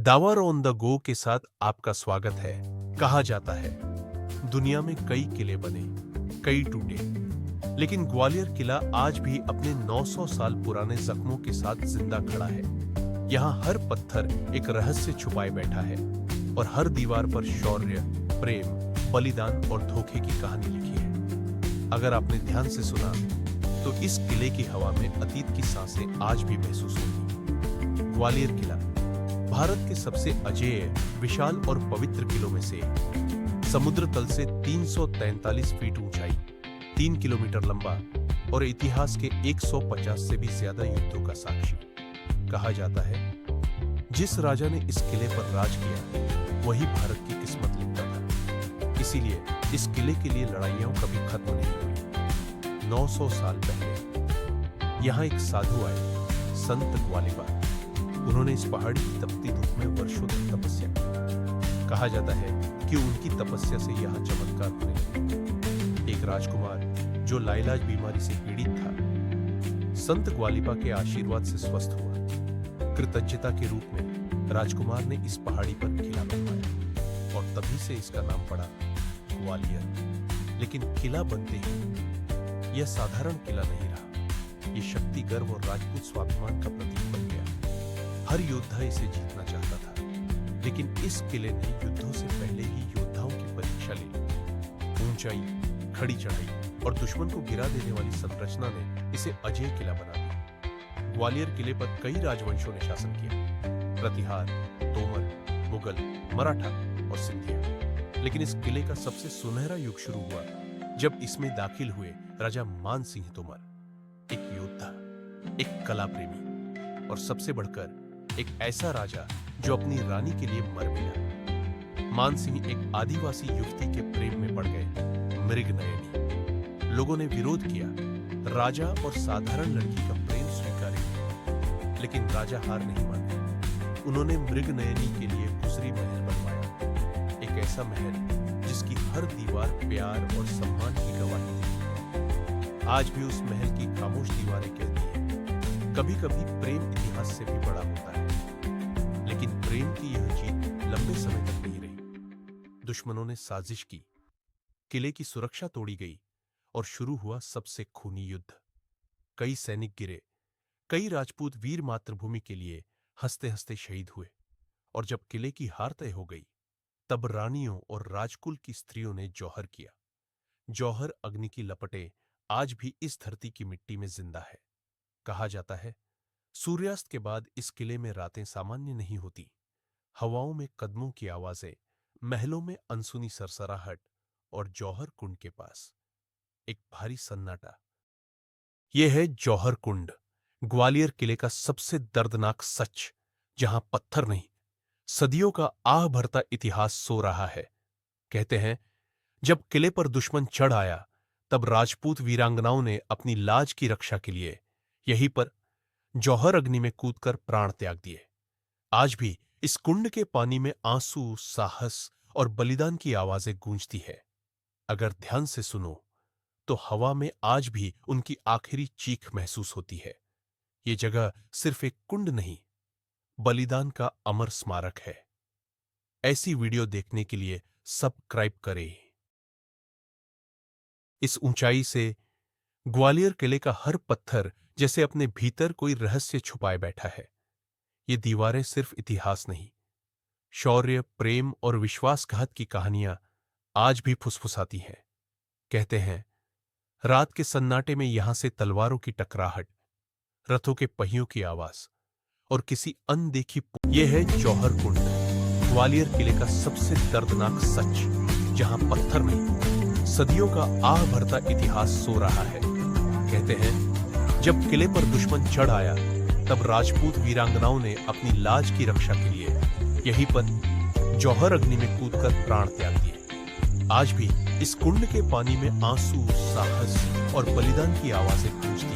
The power on the go के साथ आपका स्वागत है। कहा जाता है दुनिया में कई किले बने, कई टूटे, लेकिन ग्वालियर किला आज भी अपने 900 साल पुराने जख्मों के साथ जिंदा खड़ा है। यहाँ हर पत्थर एक रहस्य छुपाए बैठा है और हर दीवार पर शौर्य, प्रेम, बलिदान और धोखे की कहानी लिखी है। अगर आपने ध्यान से सुना तो इस किले की हवा में अतीत की सांसें आज भी महसूस होंगी। ग्वालियर किला भारत के सबसे अजेय, विशाल और पवित्र किलों में से एक। समुद्र तल से 343 फीट ऊंचाई, 3 किलोमीटर लंबा और इतिहास के 150 से भी ज्यादा युद्धों का साक्षी। कहा जाता है जिस राजा ने इस किले पर राज किया वही भारत की किस्मत लिखता था। इसीलिए इस किले के लिए लड़ाइयां कभी खत्म नहीं हुई। 900 साल पहले यहाँ एक साधु आए, संत ग्वालिबा। उन्होंने इस पहाड़ी की तपती धूप में वर्षों तक तपस्या की। कहा जाता है कि उनकी तपस्या से यहाँ चमत्कार हुए। एक राजकुमार जो लाइलाज बीमारी से पीड़ित था, संत ग्वालिबा के आशीर्वाद से स्वस्थ हुआ। कृतज्ञता के रूप में राजकुमार ने इस पहाड़ी पर किला बनवाया और तभी से इसका नाम पड़ा ग्वालियर। लेकिन किला बनते ही यह साधारण किला नहीं रहा। ये शक्ति, गर्व और राजपूत स्वाभिमान का प्रतीक बन गया। हर योद्धा इसे जीतना चाहता था, लेकिन इस किले ने युद्धों से पहले ही योद्धाओं की परीक्षा ले ली। ऊंचाई, खड़ी चढ़ाई और दुश्मन को गिरा देने वाली संरचना ने इसे अजेय किला बना दिया। ग्वालियर किले पर कई राजवंशों ने शासन किया, प्रतिहार, तोमर, मुगल, मराठा और सिंधिया। लेकिन इस किले का सबसे सुनहरा युग शुरू हुआ जब इसमें दाखिल हुए राजा मान सिंह तोमर। एक योद्धा, एक कला प्रेमी और सबसे बढ़कर एक ऐसा राजा जो अपनी रानी के लिए मर मिला। मान सिंह एक आदिवासी युवती के प्रेम में पड़ गए, मृगनयनी। लोगों ने विरोध किया, राजा और साधारण लड़की का प्रेम स्वीकार किया, लेकिन राजा हार नहीं माने। उन्होंने मृगनयनी के लिए दूसरी महल बनवाया, एक ऐसा महल जिसकी हर दीवार प्यार और सम्मान की गवाही थी। आज भी उस महल की खामोश दीवारें कहती हैं, कभी कभी प्रेम इतिहास से भी बड़ा होता है। लेकिन प्रेम की यह जीत लंबे समय तक नहीं रही। दुश्मनों ने साजिश की, किले की सुरक्षा तोड़ी गई और शुरू हुआ सबसे खूनी युद्ध। कई सैनिक गिरे, कई राजपूत वीर मातृभूमि के लिए हंसते हंसते शहीद हुए। और जब किले की हार तय हो गई, तब रानियों और राजकुल की स्त्रियों ने जौहर किया। जौहर अग्नि की लपटें आज भी इस धरती की मिट्टी में जिंदा है। कहा जाता है सूर्यास्त के बाद इस किले में रातें सामान्य नहीं होती। हवाओं में कदमों की आवाजें, महलों में अनसुनी सरसराहट और जौहर कुंड के पास एक भारी सन्नाटा। यह है जौहर कुंड, ग्वालियर किले का सबसे दर्दनाक सच, जहां पत्थर नहीं, सदियों का आह भरता इतिहास सो रहा है। कहते हैं जब किले पर दुश्मन चढ़ आया, तब राजपूत वीरांगनाओं ने अपनी लाज की रक्षा के लिए यहीं पर जौहर अग्नि में कूदकर प्राण त्याग दिए। आज भी इस कुंड के पानी में आंसू, साहस और बलिदान की आवाजें गूंजती है। अगर ध्यान से सुनो तो हवा में आज भी उनकी आखिरी चीख महसूस होती है। ये जगह सिर्फ एक कुंड नहीं, बलिदान का अमर स्मारक है। ऐसी वीडियो देखने के लिए सब्सक्राइब करें। इस ऊंचाई से ग्वालियर किले का हर पत्थर जैसे अपने भीतर कोई रहस्य छुपाए बैठा है। ये दीवारें सिर्फ इतिहास नहीं, शौर्य, प्रेम और विश्वासघात की कहानियां आज भी फुसफुसाती हैं। कहते हैं रात के सन्नाटे में यहां से तलवारों की टकराहट, रथों के पहियों की आवाज और किसी अनदेखी ये है जौहर कुंड, ग्वालियर किले का सबसे दर्दनाक सच, जहां पत्थर नहीं, सदियों का आह भरता इतिहास सो रहा है। कहते हैं जब किले पर दुश्मन चढ़ आया, तब राजपूत वीरांगनाओं ने अपनी लाज की रक्षा के लिए यहीं पर जौहर अग्नि में कूदकर प्राण त्याग दिए। आज भी इस कुंड के पानी में आंसू, साहस और बलिदान की आवाजें गूंजती